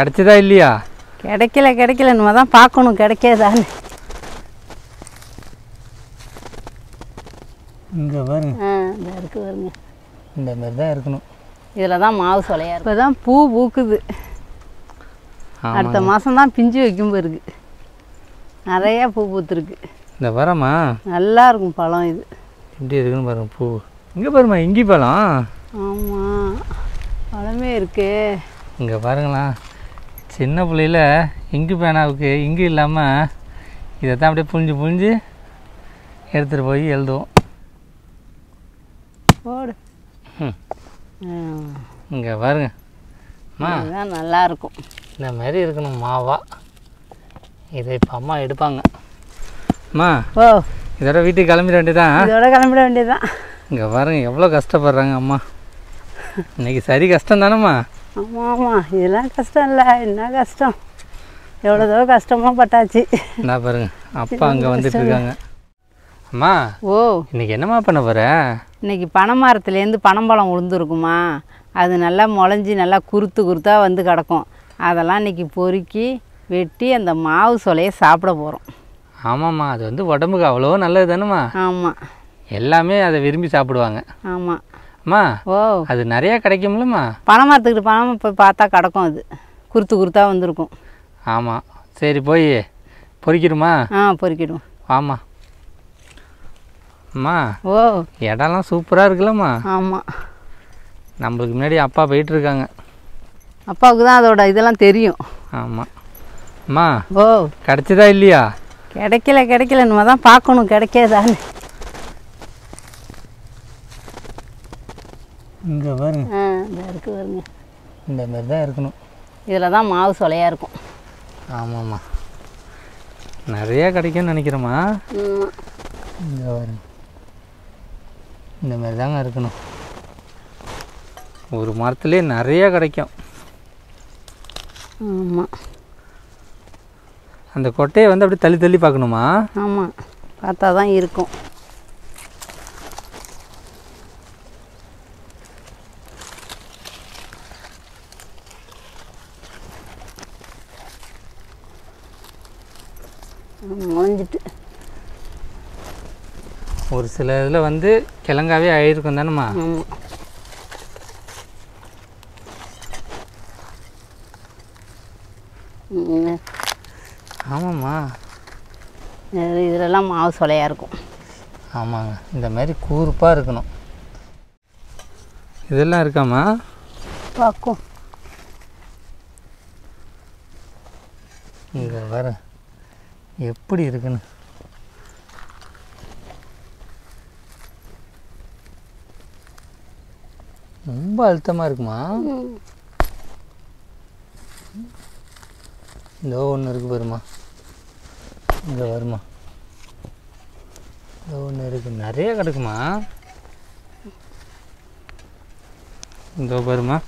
கிடச்சிதா இல்லையா? கிடைக்கல நம்ம தான் பார்க்கணும் கிடைக்காதான்னு. இங்கே பாருங்க. இந்த இருக்கு பாருங்க. இந்த மாதிரி தான் இருக்கணும். இதில் தான் மாவு சொலையா இருக்கு. இப்போ தான் பூ பூக்குது. அடுத்த மாதம் தான் பிஞ்சு வைக்கும் போயிருக்கு. நிறையா பூ பூத்துருக்கு. இந்த வரமா நல்லா இருக்கும் பழம். இது எப்படி இருக்குன்னு பாருங்க. பூ இங்கே பாருமா, இங்கி பழம். ஆமாம், பழமே இருக்கு. இங்கே பாருங்களா, சின்ன பிள்ளையில் இங்கு பேனாவுக்கு இங்கு இல்லாமல் இதை தான் அப்படியே புழிஞ்சு எடுத்துகிட்டு போய் எழுதுவோம். போடு. இங்கே பாருங்க அம்மா, இதுதான் நல்லா இருக்கும். இந்த மாதிரி இருக்கணும் மாவா. இதை இப்போ அம்மா எடுப்பாங்க. அம்மா ஓ, இதோட வீட்டுக்கு கிளம்பிட வேண்டியதான். இதோட கிளம்பிட வேண்டியதுதான். இங்கே பாருங்க எவ்வளோ கஷ்டப்படுறாங்க அம்மா. இன்னைக்கு சரி கஷ்டம் தானேம்மா? ஆமாம், இதெல்லாம் கஷ்டம் இல்லை. என்ன கஷ்டம், எவ்வளோதோ கஷ்டமாக பட்டாச்சு. என்ன பாருங்க, அப்பா அங்கே வந்துட்டு இருக்காங்க. அம்மா, ஓ, இன்னைக்கு என்னம்மா பண்ண போகிற? இன்னைக்கு பனை மரத்துலேருந்து பனம்பழம் உளுந்துருக்குமா, அது நல்லா முளைஞ்சி நல்லா குருத்தாக வந்து கிடக்கும். அதெல்லாம் இன்றைக்கி பொறுக்கி வெட்டி அந்த மாவு சொலையை சாப்பிட போகிறோம். ஆமாம்மா, அது வந்து உடம்புக்கு அவ்வளோ நல்லது தானேம்மா? ஆமாம், எல்லாமே அதை விரும்பி சாப்பிடுவாங்க. ஆமாம். அம்மா, ஓ, அது நிறையா கிடைக்கும்லம்மா? பனை மரத்துக்கிட்ட பணம் இப்போ பார்த்தா கிடக்கும். அது குருத்தாக வந்துருக்கும். ஆமாம், சரி போய் பொறிக்கிடுமா? பொறிக்கிடுவோம். ஆமாம். அம்மா, ஓ, இடம்லாம் சூப்பராக இருக்குல்லம்மா? ஆமாம். நம்மளுக்கு முன்னாடி அப்பா போயிட்டுருக்காங்க. அப்பாவுக்கு தான் அதோட இதெல்லாம் தெரியும். ஆமாம். அம்மா, ஓ, கிடச்சிதா இல்லையா? கிடைக்கல நம்ம தான் பார்க்கணும் கிடைக்காதான்னு. இங்கே பாருங்க. இந்த இருக்கு பாருங்க. இந்த மாதிரி தான் இருக்கணும். இதில் தான் மாவு சொலையா இருக்கும். ஆமாம்மா, நிறையா கிடைக்கும்னு நினைக்கிறேம்மா. இங்கே பாருங்க, இந்த மாதிரி தாங்க இருக்கணும். ஒரு மரத்துலேயே நிறையா கிடைக்கும். ஆமாம். அந்த கொட்டையை வந்து அப்படியே தள்ளி தள்ளி பார்க்கணுமா? ஆமாம், பார்த்தா தான் இருக்கும். முளைஞ்சிட்டு ஒரு சில இதில் வந்து கிழங்காவே ஆகிருக்கும் தானேம்மா? ஆமாம். ஆமாம்மா, இதிலெல்லாம் மாவு சொலையாக இருக்கும். ஆமாங்க, இந்த மாதிரி கூர்ப்பாக இருக்கணும். இதெல்லாம் இருக்காம்மா? பார்க்கும். இங்கே வர எப்படி இருக்குன்னு. ரொம்ப அழுத்தமாக இருக்குமா? இதோ ஒன்று இருக்குது பாருமா, இங்கே வருமா, இதோ ஒன்று இருக்குது. நிறைய கிடக்குமா? இதோ பாருமா,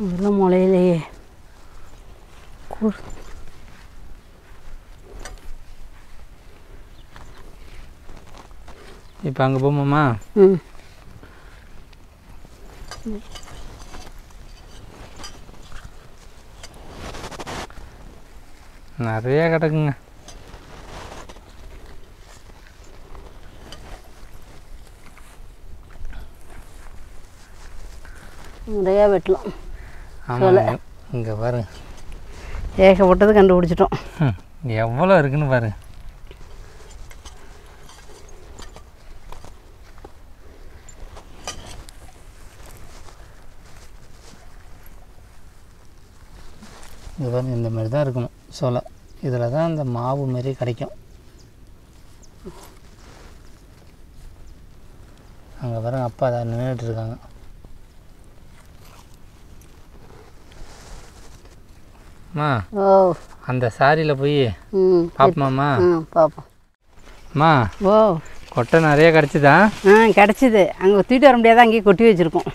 இதெல்லாம் முளையிலையே. இப்போ அங்கே போமாம்மா? நிறைய கிடக்குங்க. நிறையா வெட்டலாம். ஆமாம், இங்கே பாருங்க, ஏகப்பட்டது கண்டுபிடிச்சிட்டோம். எவ்வளோ இருக்குன்னு பாருங்க. இது பாருங்க, இந்த மாதிரி தான் இருக்கணும் சோலை. இதில் தான் அந்த மாவு மாரி கிடைக்கும். அங்கே பாருங்க, அப்பா அதை நின்றுட்டு இருக்காங்க. அம்மா, ஓ, அந்த சாரியில் போய் பார்ப்போமாம்மா? பார்ப்போம். அம்மா, ஓ, கொட்டை நிறைய கிடச்சிதா? கிடச்சிது. அங்கே தூக்கிட்டு வர முடியாத, அங்கேயே கொட்டி வச்சுருக்கோம்.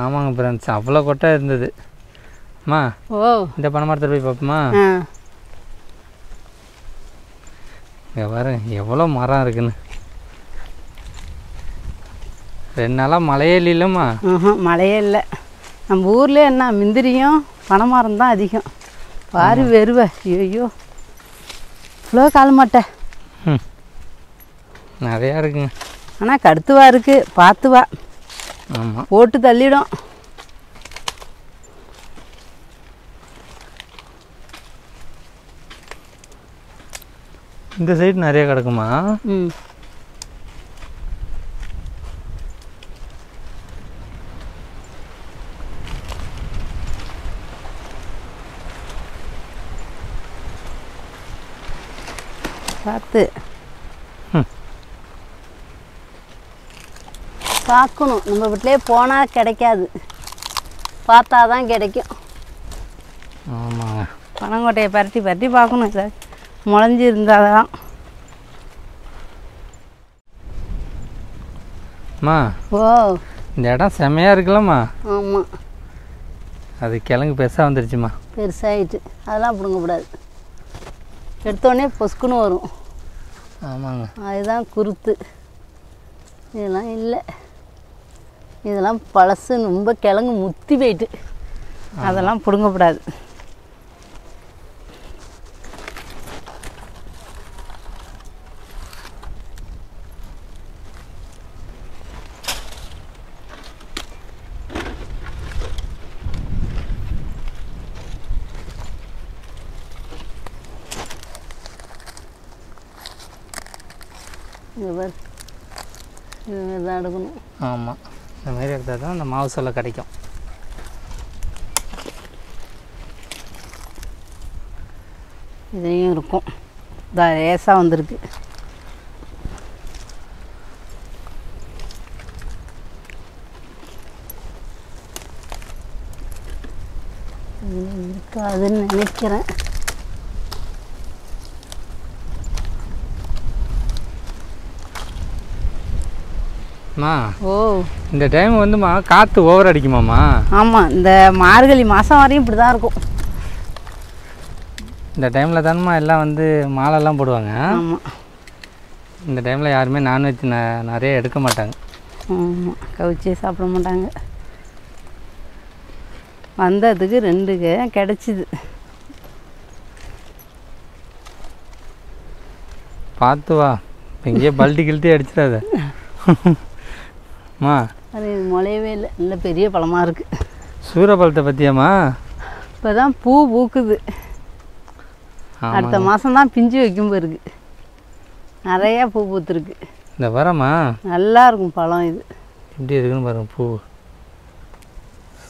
ஆமாங்க ஃப்ரெண்ட்ஸ், அவ்வளோ கொட்டை இருந்தது. அம்மா, ஓ, இந்த பனை மரத்தில் போய் பார்ப்போமா? இங்கே பாருங்க எவ்வளோ மரம் இருக்குன்னு. 2 நாளாக மழையே இல்லைல்லம்மா? மழையே இல்லை. நம்ம ஊரில் என்ன முந்திரியும் பனைமரம் தான் அதிகம். வாரி வெறுவை ஐயோ இவ்வளோ காலமாட்டை நிறையா இருக்குங்க. ஆனால் கடுத்துவா இருக்குது, பார்த்து வா. ஆமாம், போட்டு தள்ளிடும். இந்த சைடு நிறைய கிடக்குமா? ம் பார்த்து பார்க்கணும். நம்ம வீட்டிலே போனால் கிடைக்காது, பார்த்தா தான் கிடைக்கும். ஆமாங்க, பனங்கொட்டையை பரட்டி பரட்டி பார்க்கணும். சார் முளைஞ்சி இருந்தால் தான். அம்மா ஓ இந்த இடம் செம்மையாக இருக்குல்லம்மா. ஆமாம், அது கிழங்கு பெருசாக வந்துருச்சுமா. பெருசாகிட்டு அதெல்லாம் பிடுங்கக்கூடாது. எடுத்தோடனே பொசுக்குன்னு வரும். ஆமாங்க, அதுதான் குருத்து. இதெல்லாம் இல்லை, இதெல்லாம் பழசு, ரொம்ப கிழங்கு முத்தி போயிட்டு. அதெல்லாம் பிடுங்கக்கூடாது. இதுமாதிரி தான் எடுக்கணும். ஆமாம், இந்த மாதிரி எடுத்தால் தான் அந்த மாவு சொல்ல கிடைக்கும். இதையும் இருக்கும். இதான் லேசாக வந்திருக்கு. இருக்காதுன்னு நினைக்கிறேன். அம்மா ஓ இந்த டைம் வந்துமா காற்று ஓவர் அடிக்குமாம்மா? ஆமாம், இந்த மார்கழி மாதம் வரையும் இப்படி தான் இருக்கும். இந்த டைமில் தானம்மா எல்லாம் வந்து மாலைலாம் போடுவாங்க. ஆமாம், இந்த டைமில் யாருமே நான்வெஜ் நிறைய எடுக்க மாட்டாங்க. ஆமாம், கவிச்சே சாப்பிட மாட்டாங்க. வந்ததுக்கு 2 கிடச்சிது. பார்த்து வா, இங்கேயே பல்ட்டி கில்ட்டி அடிச்சிடாத. அம்மா அது முளையவே இல்லை, நல்ல பெரிய பழமாக இருக்குது. சூரபலத்தை பற்றியாம்மா? இப்போ தான் பூ பூக்குது. அடுத்த மாதம் தான் பிஞ்சு வைக்கும் போயிருக்கு. நிறையா பூ பூத்துருக்கு. இந்த வரம்மா நல்லா இருக்கும் பழம். இது எப்படி இருக்குன்னு பாருங்க, பூ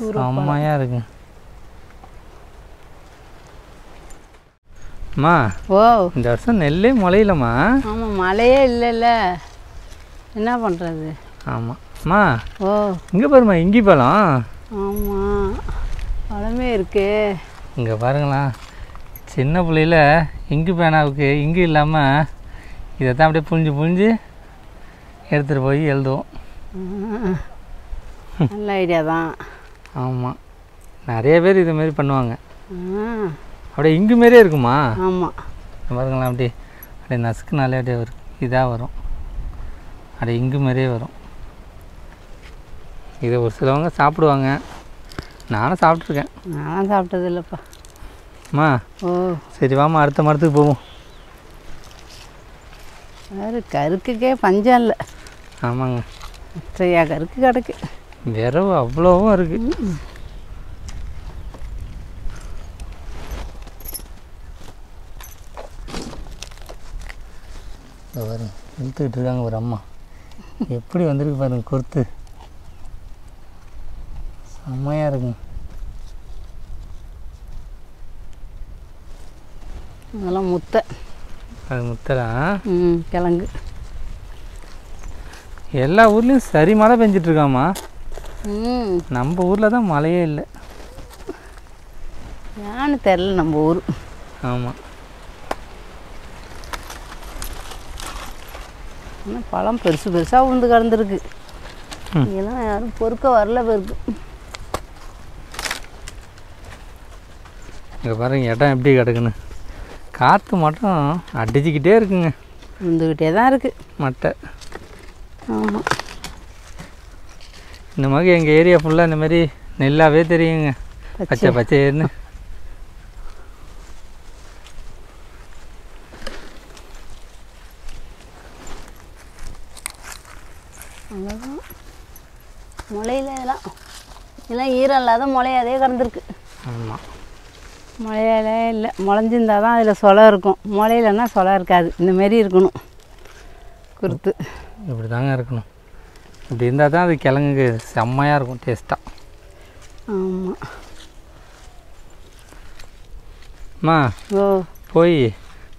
செம்மையாக இருக்கு. அம்மா ஓ இந்த வருஷம் நெல்லே முளையிலம்மா. ஆமாம், மழையே இல்லைல்ல, என்ன பண்ணுறது? ஆமாம் அம்மா, ஓ இங்கே பாருமா, இங்கி பழம். ஆமாம், பழமே இருக்கே. இங்கே பாருங்களா, சின்ன பிள்ளையில் இங்கு பேனாவுக்கு இங்கு இல்லாமல் இதை தான் அப்படியே புழிஞ்சு எடுத்துகிட்டு போய் எழுதுவோம். நல்ல ஐடியா தான். ஆமாம், நிறைய பேர் இதுமாரி பண்ணுவாங்க. அப்படியே இங்கு மாரியே இருக்குமா? ஆமாம், பாருங்களா, அப்படியே நசுக்குனாலே அப்படியே வரும், இதாக வரும், அப்படியே இங்கு மாரியே வரும். இதை ஒரு சிலவங்க சாப்பிடுவாங்க, நானும் சாப்பிட்ருக்கேன். நானும் சாப்பிட்டது இல்லைப்பா. அம்மா ஓ சரி வாம்மா, அடுத்த மரத்துக்கு போவோம். வேறு கருக்குக்கே பஞ்சம் இல்லை. ஆமாங்க, சரியா கருக்கு கிடக்கு. விரவு அவ்வளோவும் இருக்குது. பாருங்க, இழுத்துக்கிட்டு இருக்காங்க ஒரு அம்மா. எப்படி வந்திருக்கு பாருங்க, கொறுத்து செம்மையாக இருக்குங்க. அதெல்லாம் முத்தை. அது முத்தலாம். கிழங்கு. எல்லா ஊர்லேயும் சரி மழை பெஞ்சிட்ருக்காம்மா. நம்ம ஊரில் தான் மழையே இல்லை. ஏன்னு தெரில நம்ம ஊர். ஆமாம், ஆனால் பழம் பெருசு பெருசாக உழுந்து கிடந்துருக்கு. இதெல்லாம் யாரும் பொறுக்க வரல பேருக்கு. இங்கே பாருங்க இடம் எப்படி கிடக்குன்னு. காற்று மட்டும் அடிச்சுக்கிட்டே இருக்குங்க, விழுந்துக்கிட்டே தான் இருக்குது மட்டை. ஆமாம், இந்த மாதிரி எங்கள் ஏரியா ஃபுல்லாக இந்த மாதிரி நெல்லாவே தெரியுங்க, பச்சை பச்சைன்னு. அவ்வளோதான் முளையில இதெல்லாம் ஈரம் இல்லாத முளையாதே கிடந்திருக்கு. ஆமாம், முளையாலே இல்லை, முளைஞ்சிருந்தா தான் அதில் சொலை இருக்கும். முளையிலன்னா சொலை இருக்காது. இந்தமாரி இருக்கணும் குருத்து. இப்படி தாங்க இருக்கணும். இப்படி இருந்தால் தான் அது கிழங்கு செம்மையாக இருக்கும், டேஸ்ட்டாக. ஆமாம். அம்மா ஓ, போய்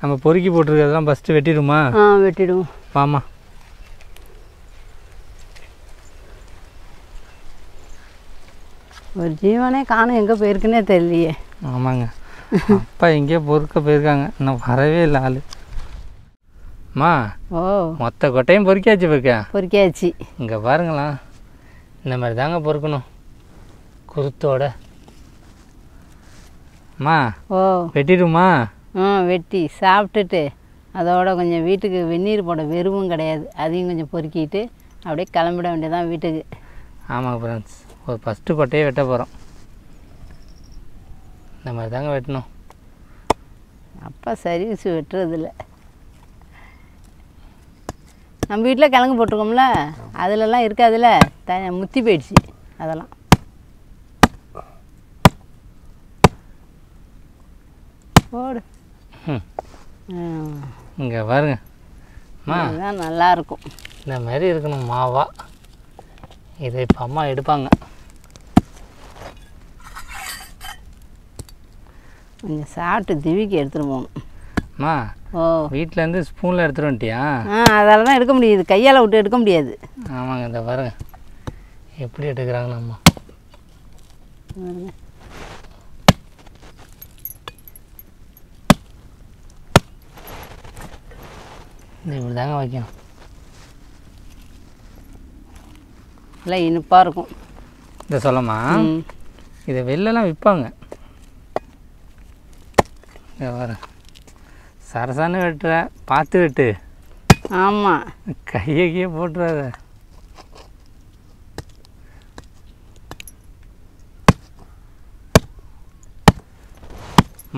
நம்ம பொறுக்கி போட்டிருக்கிறதெல்லாம் ஃபஸ்ட்டு வெட்டிடுமா? வெட்டிடுவோம். வாமா. ஒரு ஜீவனே காணும், எங்கே போயிருக்குன்னே தெரியலையே. ஆமாங்க, அப்பா எங்கேயோ பொறுக்க போயிருக்காங்க, இன்னும் வரவே இல்லை ஆள். அம்மா, ஓ, மொத்த கொட்டையும் பொறுக்கியாச்சு போயிருக்கா? பொறுக்கியாச்சு. இங்கே பாருங்களா, இந்த மாதிரி தாங்க பொறுக்கணும், குருத்தோட. அம்மா, ஓ, வெட்டிடுமா? வெட்டி சாப்பிட்டுட்டு அதோட கொஞ்சம் வீட்டுக்கு வெந்நீர் போட வெறுவும் கிடையாது, அதையும் கொஞ்சம் பொறுக்கிட்டு அப்படியே கிளம்பிட வேண்டியதான் வீட்டுக்கு. ஆமாங்க ஃப்ரெண்ட்ஸ், ஒரு ஃபஸ்ட்டு கொட்டையே வெட்ட போகிறோம். இந்த மாதிரி தாங்க வெட்டணும். அப்பா சர்வீஸ் வெட்டுறதில்ல. நம்ம வீட்டில் கிழங்கு போட்டிருக்கோம்ல, அதிலெல்லாம் இருக்காதுல்ல, முத்தி போயிடுச்சு அதெல்லாம். போடு. இங்கே பாருங்க, அதுதான் நல்லாயிருக்கும். இந்த மாதிரி இருக்கணும் மாவா. இதை இப்போ அம்மா எடுப்பாங்க. கொஞ்சம் சாப்பிட்டு திவிக்கு எடுத்துகிட்டு போகணும். அம்மா, ஓ, வீட்டிலேருந்து ஸ்பூனில் எடுத்துகிட்டு வந்துட்டியா? அதால் தான் எடுக்க முடியுது, கையால் விட்டு எடுக்க முடியாது. ஆமாங்க, இந்த பாருங்க எப்படி எடுக்கிறாங்கன்னு அம்மா. இப்படி தாங்க வைக்கணும். இல்லை இனிப்பாக இருக்கும். இதை சொல்லமா, இதை வெளிலலாம் விற்பாங்க. இதை வர சரசான்னு வெட்டுற, பார்த்து வெட்டு. ஆமாம், கையை போட்டுறாத.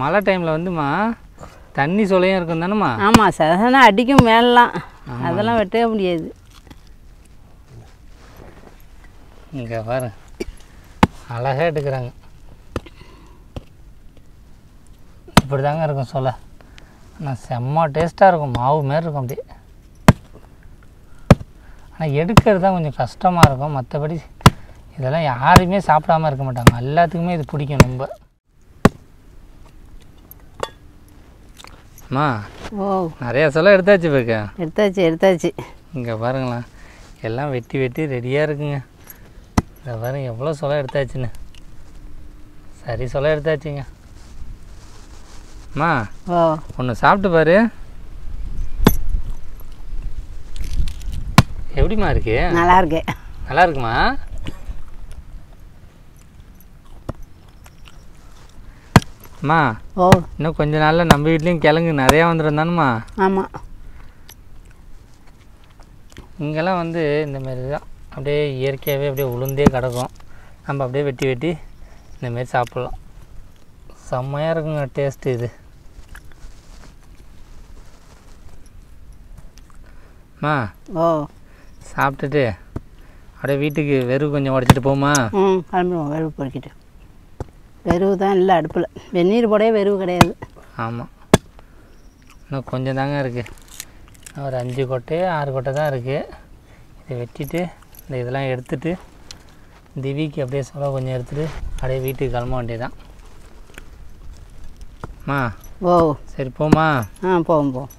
மழை டைமில் வந்துமா தண்ணி சொலையும் இருக்கும் தானேம்மா? ஆமாம், சரசானா அடிக்கும் மேலாம், அதெல்லாம் வெட்டவே முடியாது. இங்கே பாரு, அழகாக எடுக்கிறாங்க. இப்படி தாங்க இருக்கும் சொல்ல, ஆனால் செம்ம டேஸ்ட்டாக இருக்கும், மாவு மாரி இருக்கும் அப்படியே. ஆனால் எடுக்கிறது தான் கொஞ்சம் கஷ்டமாக இருக்கும். மற்றபடி இதெல்லாம் யாருமே சாப்பிடாமல் இருக்க மாட்டாங்க, எல்லாத்துக்குமே இது பிடிக்கும் ரொம்ப. அம்மா, ஓ, நிறையா சொல்ல எடுத்தாச்சு போயிருக்க. எடுத்தாச்சு. இங்கே பாருங்களா, எல்லாம் வெட்டி வெட்டி ரெடியாக இருக்குங்க. இதை பாருங்க எவ்வளோ சொல்ல எடுத்தாச்சுன்னு. சரி, சொல்ல எடுத்தாச்சுங்க. அம்மா, ஓ, ஒன்று சாப்பிட்டு பாரு, எப்படிம்மா இருக்கு? நல்லா இருக்கு. நல்லா இருக்குமா? அம்மா, ஓ, இன்னும் கொஞ்ச நாளில் நம்ம வீட்லேயும் கிழங்கு நிறையா வந்துருந்தானுமா? ஆமாம். இங்கெல்லாம் வந்து இந்தமாரி தான் அப்படியே இயற்கையாகவே அப்படியே உளுந்தே கிடக்கும். நம்ம அப்படியே வெட்டி வெட்டி இந்தமாரி சாப்பிட்லாம். செம்மையாக இருக்குங்க டேஸ்ட்டு இது. அம்மா, ஓ, சாப்பிட்டுட்டு அப்படியே வீட்டுக்கு வெறும் கொஞ்சம் உடச்சிட்டு போமா? கிளம்பிடுவோம். வெறுவு பொறுக்கிட்டு. வெறுவு தான் இல்லை அடுப்பில், வெந்நீர் போடவே வெறுவு கிடையாது. ஆமாம், இன்னும் கொஞ்சம் தாங்க இருக்குது. ஒரு 5 கொட்டை 6 கொட்டை தான் இருக்குது. இதை வெட்டிட்டு இந்த இதெல்லாம் எடுத்துகிட்டு திவிக்கு அப்படியே சொல்ல கொஞ்சம் எடுத்துகிட்டு அப்படியே வீட்டுக்கு கிளம்ப வேண்டியதான். அம்மா, ஓ, சரி போமா? போவோம்.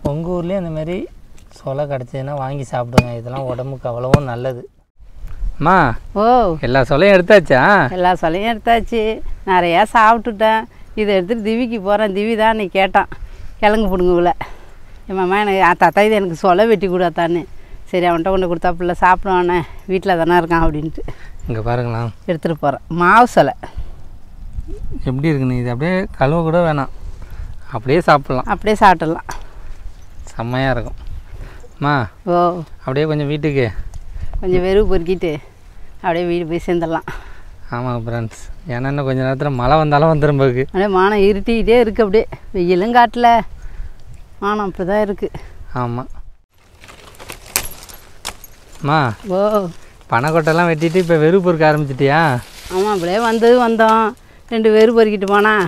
உங்கள் ஊர்லேயே இந்தமாரி சொலை கிடச்சதுன்னா வாங்கி சாப்பிடுங்க, இதெல்லாம் உடம்புக்கு அவ்வளவும் நல்லது. அம்மா, ஓ, எல்லா சொலையும் எடுத்தாச்சா? எல்லா சொலையும் எடுத்தாச்சு, நிறையா சாப்பிட்டுட்டேன். இதை எடுத்துகிட்டு திவிக்கு போகிறேன். திவி தான் நீ கேட்டான் கிழங்கு பிடுங்குல. எம்மாம்மா எனக்கு தாத்தா இது எனக்கு சொலை வெட்டி கொடுத்தான்னு. சரி, அவன்கிட்ட கொண்டு கொடுத்தா பிள்ளை சாப்பிடுவானே, வீட்டில் தானே இருக்கான் அப்படின்ட்டு இங்கே பாருங்களா, எடுத்துகிட்டு போகிறேன். மாவு சொலை எப்படி இருக்குன்னு இது அப்படியே கழுவ கூட வேணாம், அப்படியே சாப்பிட்லாம். அப்படியே சாப்பிட்டுடலாம், செம்மையாக இருக்கும். அம்மா, ஓ, அப்படியே கொஞ்சம் வீட்டுக்கு கொஞ்சம் வெறுவு பொறுக்கிட்டு அப்படியே வீடு போய் சேர்ந்துடலாம். ஆமாம் ஃப்ரெண்ட்ஸ், ஏன்னா இன்னும் கொஞ்சம் நேரத்தில் மழை வந்தாலும் வந்துடும் போக்கு. அப்படியே வானம் இருட்டிக்கிட்டே இருக்குது, அப்படியே வெயிலும் காட்டில் வானம் அப்படி தான் இருக்குது. ஆமாம் அம்மா, ஓ பனைக்கொட்டைலாம் வெட்டிட்டு இப்போ வெறுவு பொறுக்க ஆரம்பிச்சிட்டியா? ஆமாம், அப்படியே வந்தோம் 2 வெறு பொறுக்கிட்டு போனால்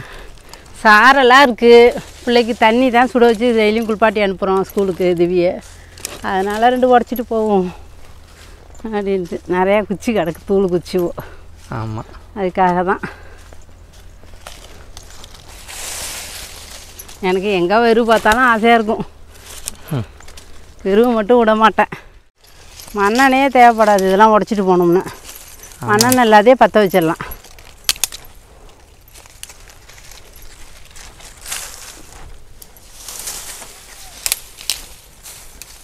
சாரெல்லாம் இருக்குது. பிள்ளைக்கு தண்ணி தான் சுட வச்சு டெய்லியும் குளிப்பாட்டி அனுப்புகிறோம் ஸ்கூலுக்கு திவியை. அதனால் 2 உடச்சிட்டு போவோம் அப்படின்ட்டு. நிறையா குச்சி கிடக்கு, தூள் குச்சிவோ. ஆமாம், அதுக்காக தான் எனக்கு எங்கே வெறுவு பார்த்தாலும் ஆசையாக இருக்கும். வெறுவு மட்டும் விட மாட்டேன். மண்ணெண்ணே தேவைப்படாது இதெல்லாம் உடச்சிட்டு போனோம்னா. மண்ணெண்ணெய் இல்லாதே பற்ற வச்சிடலாம்.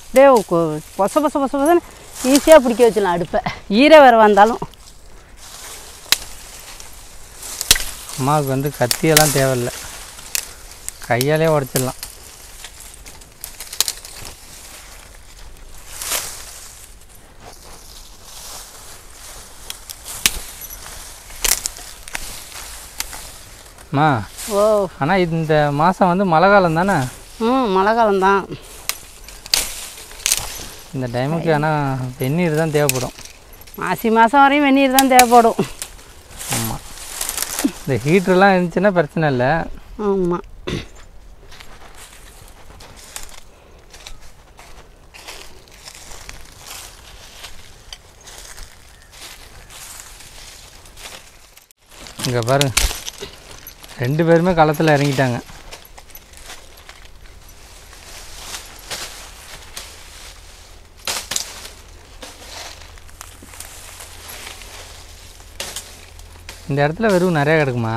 அப்படியே பொச பொச பொச பொசன்னு ஈஸியாக பிடிக்க வச்சிடலாம் அடுப்பை, ஈர வேறு வந்தாலும். அம்மாவுக்கு வந்து கத்தியெல்லாம் தேவையில்லை, கையாலே உடச்சிடலாம். அம்மா, ஓ ஆனால் இந்த மாதம் வந்து மழை காலம் தானே? மழை காலம்தான். இந்த டைமுக்கு ஆனால் வெந்நீர் தான் தேவைப்படும். மாசி மாதம் வரையும் வெந்நீர் தான் தேவைப்படும். ஆமாம், இந்த ஹீட்டர்லாம் இருந்துச்சுன்னா பிரச்சனை இல்லை. ஆமாம், இங்கே பாருங்க, 2 பேருமே களத்தில் இறங்கிட்டாங்க. இந்த இடத்துல வெறும் நிறையா கிடக்குமா?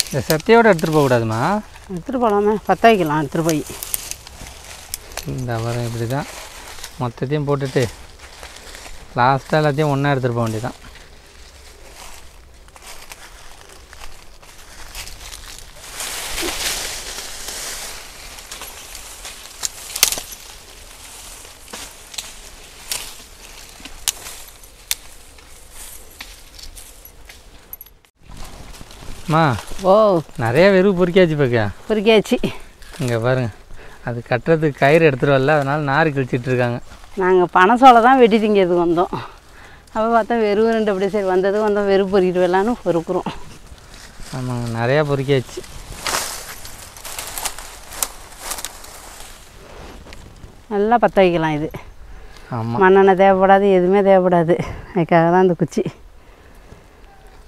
இந்த செத்தையோடு எடுத்துகிட்டு போகக்கூடாதுமா? எடுத்துகிட்டு போகலாமே, பற்ற வைக்கலாம் எடுத்துகிட்டு போய். இந்த வரம் இப்படி தான் மொத்தத்தையும் போட்டுட்டு லாஸ்ட்டாக எல்லாத்தையும் ஒன்றா எடுத்துகிட்டு போக வேண்டியதான். அம்மா, ஓ நிறைய வெறுவு பொறுக்கியாச்சு பார்க்க. பொறுக்கியாச்சு. இங்கே பாருங்க, அது கட்டுறதுக்கு கயிறு எடுத்துகிட்டு வரல, அதனால் நார் கிழிச்சிட்டு இருக்காங்க. நாங்கள் பனசோலை தான் வெட்டி திங்கிறதுக்கு வந்தோம். அப்போ பார்த்தா வெறும் 2 அப்படியே சரி வந்ததும் வந்தோம், வெறும் பொறுக்கிட்டு வரலான்னு பொறுக்குறோம். ஆமாங்க, நிறையா பொறுக்கியாச்சு. நல்லா பற்ற வைக்கலாம் இது. ஆமாம், மண்ணெண்ணெய் தேவைப்படாது, எதுவுமே தேவைப்படாது. அதுக்காக தான் இந்த குச்சி.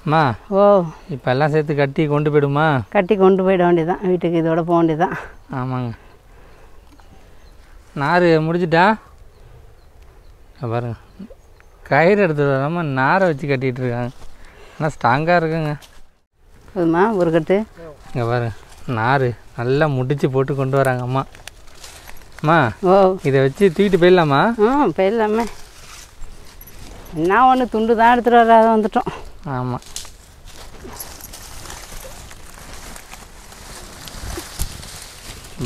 அம்மா, ஓ இப்போ எல்லாம் சேர்த்து கட்டி கொண்டு போயிடுமா? கட்டி கொண்டு போயிட வேண்டியதான், வீட்டுக்கு இதோட போக வேண்டியதான். ஆமாங்க, நார் முடிஞ்சிட்டா பாருங்க, கயிறு எடுத்துகிட்டு வராமல் நாரை வச்சு கட்டிகிட்டு இருக்காங்க. ஆனால் ஸ்ட்ராங்காக இருக்குங்க. போதுமா ஒரு கட்டு? இங்கே பாருங்க, நார் நல்லா முடிச்சு போட்டு கொண்டு வராங்க அம்மா. அம்மா, ஓ இதை வச்சு தூக்கிட்டு போயிடலாமா? போயிடலாமே. என்ன ஒன்று துண்டு தான் எடுத்துகிட்டு வராத வந்துட்டோம். ஆமாம்,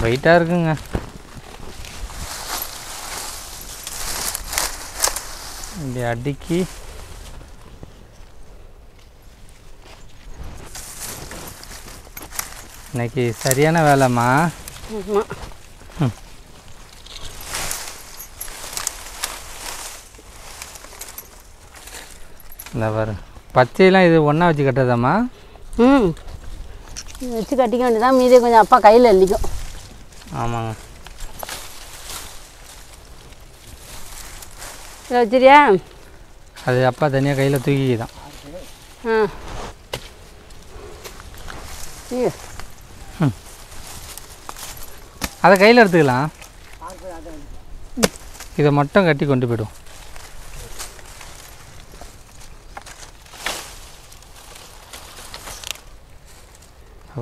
வெயிட்டாக இருக்குங்க. இப்படி அடுக்கி இன்னைக்கு சரியான வேலைம்மா. ஆமாம், இந்த பாரு, பச்சையெல்லாம் இது ஒன்றா வச்சு கட்டுறதாம்மா? வச்சு கட்டிக்க வேண்டியதான். மீதே கொஞ்சம் அப்பா கையில் அள்ளிக்கும். ஆமாங்க, இதில் வச்சிரியா? அது அப்பா தனியாக கையில் தூக்கிதான். அதை கையில் எடுத்துக்கலாம். இதை மட்டும் கட்டி கொண்டு போய்டும்.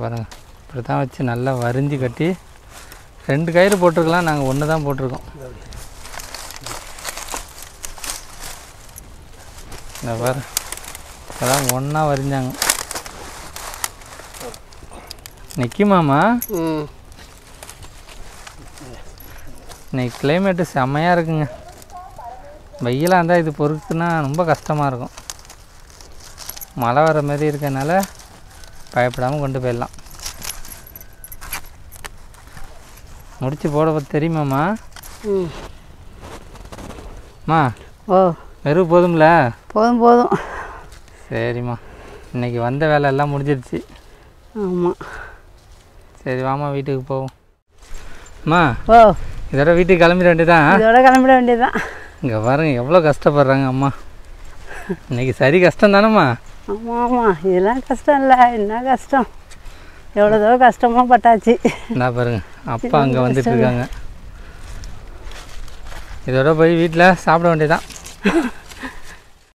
பாருங்க, இப்படி தான் வச்சு நல்லா வரிஞ்சு கட்டி 2 கயிறு போட்டிருக்கலாம், நாங்கள் 1 தான் போட்டிருக்கோம். இந்த பாரு, அதான் ஒன்றா வரிஞ்சாங்க. நிற்குமாம்மா? இன்னைக்கு கிளைமேட்டு செம்மையாக இருக்குங்க. வெயிலாக இருந்தால் இது பொறுக்குன்னா ரொம்ப கஷ்டமாக இருக்கும். மழை வர மாதிரி இருக்கனால பயப்படாமல் கொண்டு போயிடலாம். முடிச்சு போட தெரியுமாம்மா? அம்மா ஓ வெறும் போதும்ல? போதும் போதும். சரிம்மா, இன்றைக்கி வந்த வேலை எல்லாம் முடிஞ்சிருச்சு. ஆமாம். சரி வாம்மா, வீட்டுக்கு போவோம். அம்மா ஓ இதோட வீட்டுக்கு கிளம்பிட வேண்டியதான். இதோட கிளம்பிட வேண்டியதுதான். இங்கே பாருங்க எவ்வளோ கஷ்டப்படுறாங்க அம்மா. இன்றைக்கி சரி கஷ்டம் தானேம்மா? ஆமாம் ஆமாம், இதெல்லாம் கஷ்டம் இல்லை, என்ன கஷ்டம், எவ்வளோதோ கஷ்டமாக பட்டாச்சு. என்ன பாருங்க, அப்பா அங்கே வந்துட்டு இருக்காங்க. இதோட போய் வீட்டில் சாப்பிட வேண்டியதான்.